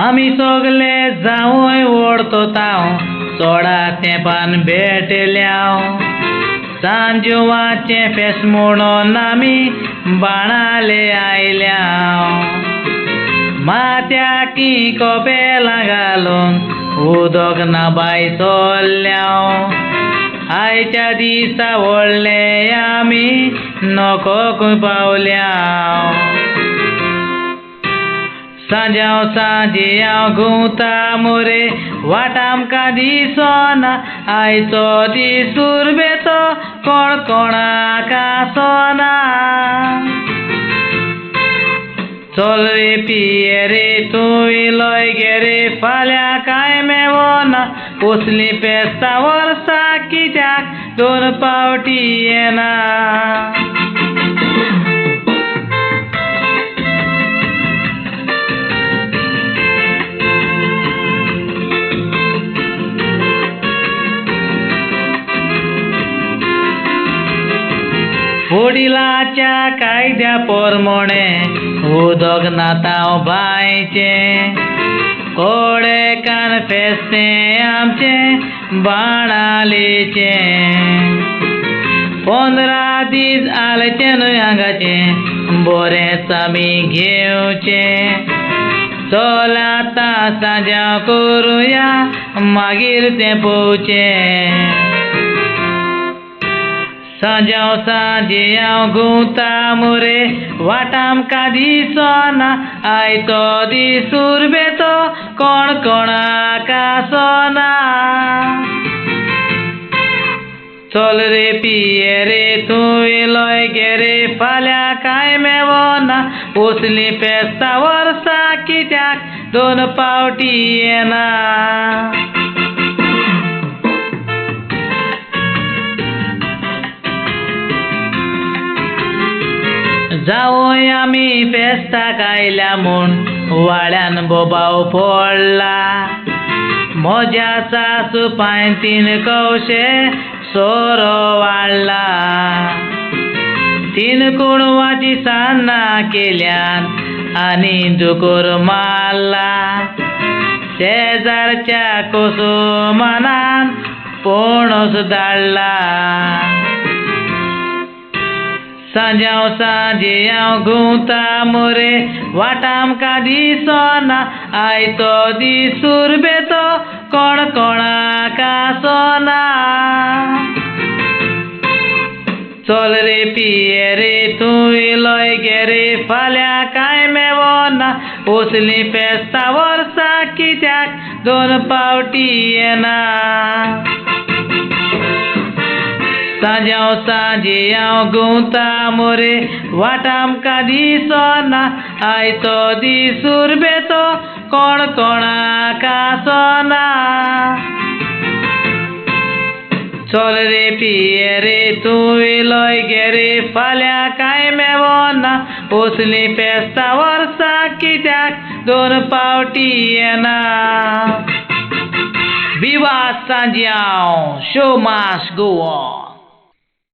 आमी सगळे जावंय ओडतो ताव सोडा तेंपान भेटल्याव सांजवाचे फेस म्हणून आमी बाणाले आयल्याव माथ्याकी कपेलां घालून उदक ना बाय सोल्ल्याव आयच्या दिसा व्हडले आमी नकोक पावल्याव सांजाव सांजे हांव घुंवता मोरे वाट आमकां दिसना आयचो दीस उर्बेचो कोण कोणाक आसना चल रे पिये रे तूं इलोय गे रे फाल्यां कांय मेवना कसली पेस्तां वर्सां कित्याक दोन पावटी येना वडिलाच्या कायद्या पोरमोणे उदक नाताव बांयचे कोडे कान फेस्ते आमचे बाणालेचे 15 दीस आलचे न्हय हांगाचे बरेंच आमी घेवचे चल आतां सांजाव करुया मागीर तें पोवचें सांजाव सांजे हांव घुंवता मोरे वाट आमकां दिसना आयचो दीस उर्बेचो कोण कोणाक आसना चल रे पिये रे तूं इलोय गे रे फाल्यां कांय मेवना कसली पेस्तां वर्सां कित्याक दोन पावटी येना जावंय आमी फेस्ताक आयल्या म्हूण वाड्यान बोबाव फोडला म्हज्या सासू पांयतीन कवशे सोरो वाडला 3 कुणवाची सान्नां केल्यान आनी दुकोर मारला शेजारच्या कुसुमानान पणस धाडला सांजाव सांजे हांव घुंवता मोरे वाट आमकां दिसना आयचो दीस उर्बेचो कोण कोणाक आसना चल रे पिये रे तूं इलोय गे रे फाल्यां कांय मेवना कसली पेस्तां वर्सां कित्याक दोन पावटी येना सांजाव सांजे हांव घुंवता मोरे वाट आमकां दिसना आयचो दीस उर्बेचो कोण कोणाक आसना चल रे पिये रे तूं इलोय गे रे फाल्यां कांय मेवना कसली पेस्तां वर्सां कित्याक दोन पावटी येना Viva Sanjiao! Show must go on!